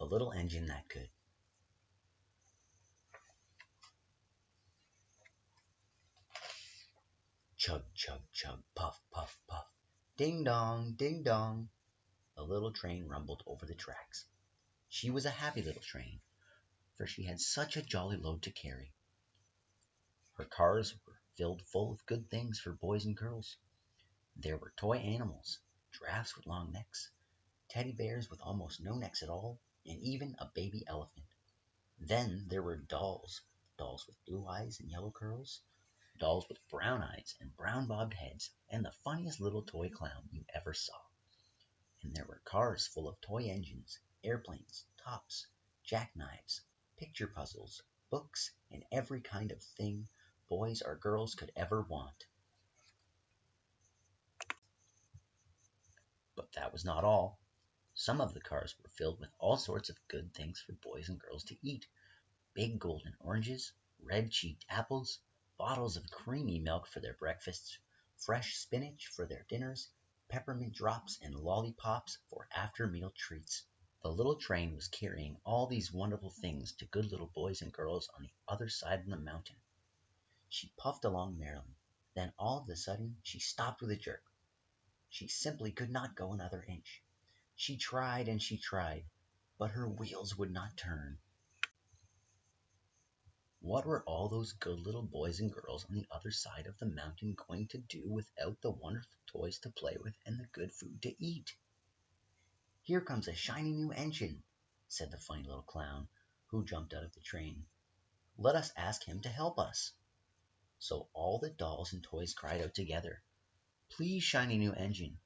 little engine that could. Chug, chug, chug, puff, puff, puff. Ding dong, ding dong. The little train rumbled over the tracks. She was a happy little train, for she had such a jolly load to carry. Her cars were filled full of good things for boys and girls. There were toy animals, giraffes with long necks, teddy bears with almost no necks at all, and even a baby elephant. Then there were dolls, dolls with blue eyes and yellow curls, dolls with brown eyes and brown bobbed heads, and the funniest little toy clown you ever saw. And there were cars full of toy engines, airplanes, tops, jackknives, picture puzzles, books, and every kind of thing boys or girls could ever want. But that was not all. Some of the cars were filled with all sorts of good things for boys and girls to eat. Big golden oranges, red-cheeked apples, bottles of creamy milk for their breakfasts, fresh spinach for their dinners, peppermint drops and lollipops for after-meal treats. The little train was carrying all these wonderful things to good little boys and girls on the other side of the mountain. She puffed along merrily. Then all of a sudden she stopped with a jerk. She simply could not go another inch. She tried and she tried, but her wheels would not turn. What were all those good little boys and girls on the other side of the mountain going to do without the wonderful toys to play with and the good food to eat? "Here comes a shiny new engine," said the funny little clown, who jumped out of the train. "Let us ask him to help us." So all the dolls and toys cried out together, "Please, shiny new engine,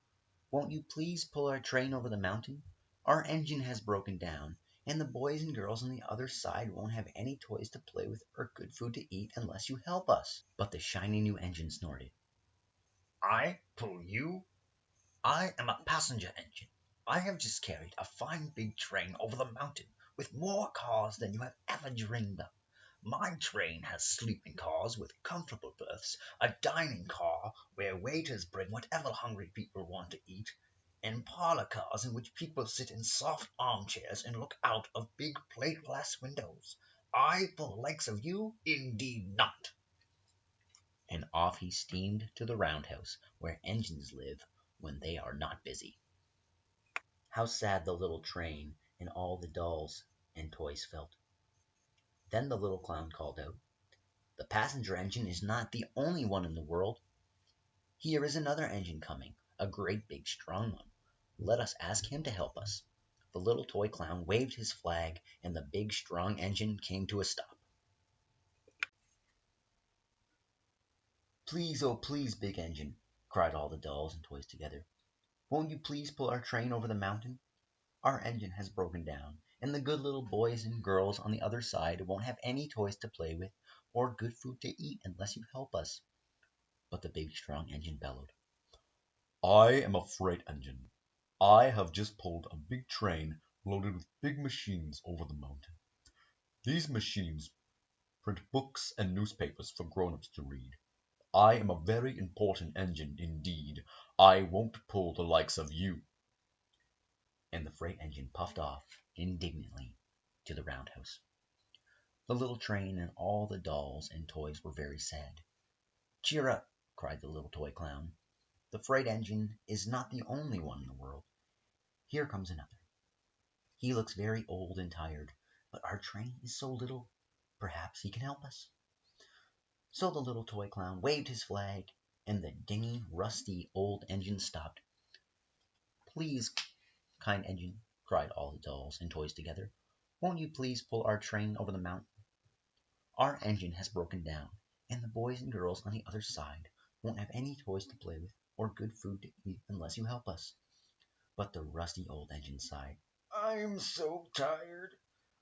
won't you please pull our train over the mountain? Our engine has broken down, and the boys and girls on the other side won't have any toys to play with or good food to eat unless you help us." But the shiny new engine snorted. "I pull you? I am a passenger engine. I have just carried a fine big train over the mountain with more cars than you have ever dreamed of. My train has sleeping cars with comfortable berths, a dining car where waiters bring whatever hungry people want to eat, and parlor cars in which people sit in soft armchairs and look out of big plate glass windows. I pull the likes of you? Indeed not." And off he steamed to the roundhouse where engines live when they are not busy. How sad the little train and all the dolls and toys felt. Then the little clown called out, "The passenger engine is not the only one in the world. Here is another engine coming, a great big strong one. Let us ask him to help us." The little toy clown waved his flag, and the big strong engine came to a stop. "Please, oh please, big engine," cried all the dolls and toys together, "won't you please pull our train over the mountain? Our engine has broken down, and the good little boys and girls on the other side won't have any toys to play with or good food to eat unless you help us." But the big strong engine bellowed, "I am a freight engine. I have just pulled a big train loaded with big machines over the mountain. These machines print books and newspapers for grown-ups to read. I am a very important engine indeed. I won't pull the likes of you." and the freight engine puffed off indignantly to the roundhouse. The little train and all the dolls and toys were very sad. "Cheer up," cried the little toy clown. "The freight engine is not the only one in the world. Here comes another. He looks very old and tired, but our train is so little, perhaps he can help us." So the little toy clown waved his flag, and the dingy, rusty old engine stopped. "Please, kind engine," cried all the dolls and toys together, "won't you please pull our train over the mountain? Our engine has broken down, and the boys and girls on the other side won't have any toys to play with or good food to eat unless you help us." But the rusty old engine sighed. "I'm so tired.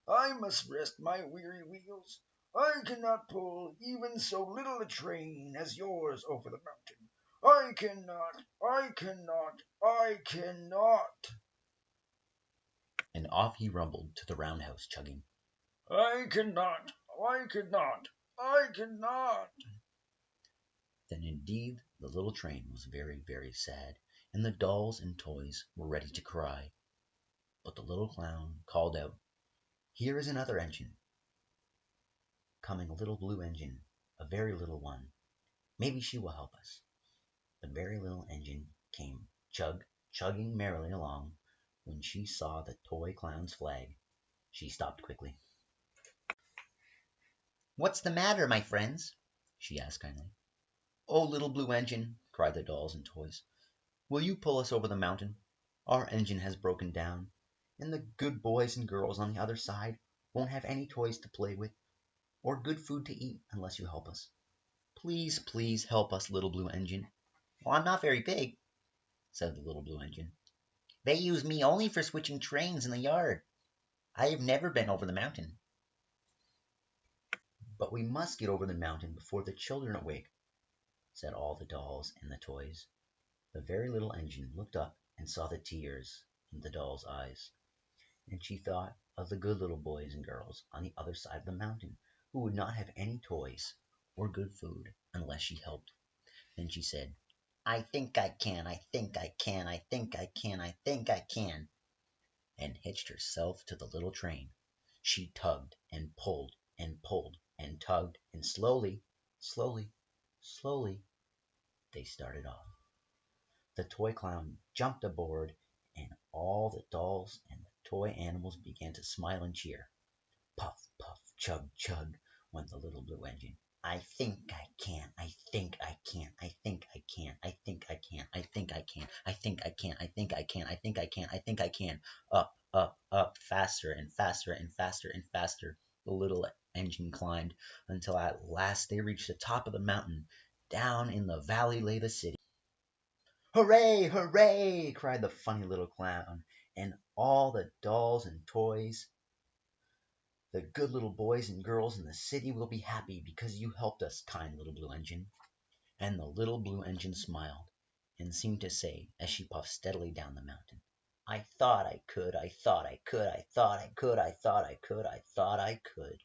I must rest my weary wheels. I cannot pull even so little a train as yours over the mountain. I cannot, I cannot, I cannot." And off he rumbled to the roundhouse, chugging, "I cannot, I cannot, I cannot." Then indeed the little train was very, very sad, and the dolls and toys were ready to cry. But the little clown called out, Here is another engine. Coming, a little blue engine, a very little one. Maybe she will help us. The very little engine came chugging merrily along. When she saw the toy clown's flag, she stopped quickly. "What's the matter, my friends?" she asked kindly. "Oh, little blue engine," cried the dolls and toys, "will you pull us over the mountain? Our engine has broken down, and the good boys and girls on the other side won't have any toys to play with, or good food to eat unless you help us. Please, please help us, little blue engine." "Well, I'm not very big," said the little blue engine. "They use me only for switching trains in the yard. I have never been over the mountain." "But we must get over the mountain before the children awake," said all the dolls and the toys. The very little engine looked up and saw the tears in the doll's eyes, and she thought of the good little boys and girls on the other side of the mountain who would not have any toys or good food unless she helped. Then she said, "I think I can, I think I can, I think I can, I think I can," and hitched herself to the little train. She tugged and pulled and pulled and tugged, and slowly, slowly, slowly, they started off. The toy clown jumped aboard, and all the dolls and the toy animals began to smile and cheer. Puff, puff, chug, chug, went the little blue engine. "I think I can, I think I can, I think I can, I think I can, I think I can, I think I can, I think I can, I think I can, I think I can." Up, up, up, faster and faster and faster and faster the little engine climbed, until at last they reached the top of the mountain. Down in the valley lay the city. "Hooray! Hooray!" cried the funny little clown, and all the dolls and toys. "The good little boys and girls in the city will be happy because you helped us, kind little blue engine." And the little blue engine smiled, and seemed to say, as she puffed steadily down the mountain, "I thought I could, I thought I could, I thought I could, I thought I could, I thought I could."